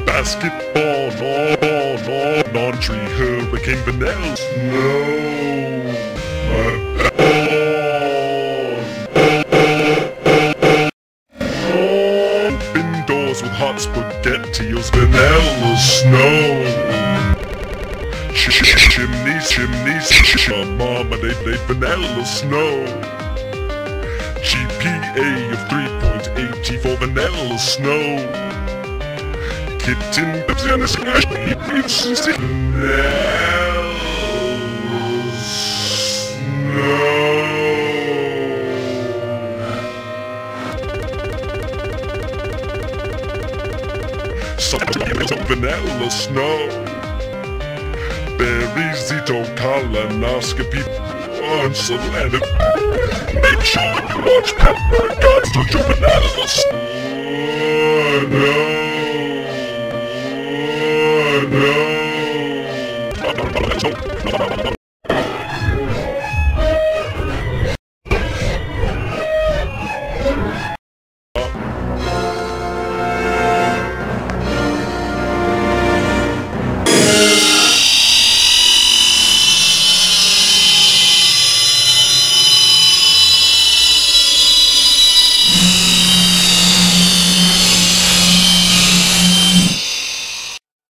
Basketball, non-tree, hurricane, vanilla, snow, indoors with hot spaghettios, vanilla, snow. Chimneys, marmalade, vanilla, snow. GPA of 3.80 for vanilla, snow. Kitten, vanilla, snow. Some vanilla, snow. Berries, Zito, colonoscopy, once a land. Make sure you watch Pepper Guns to your bananas. Oh no.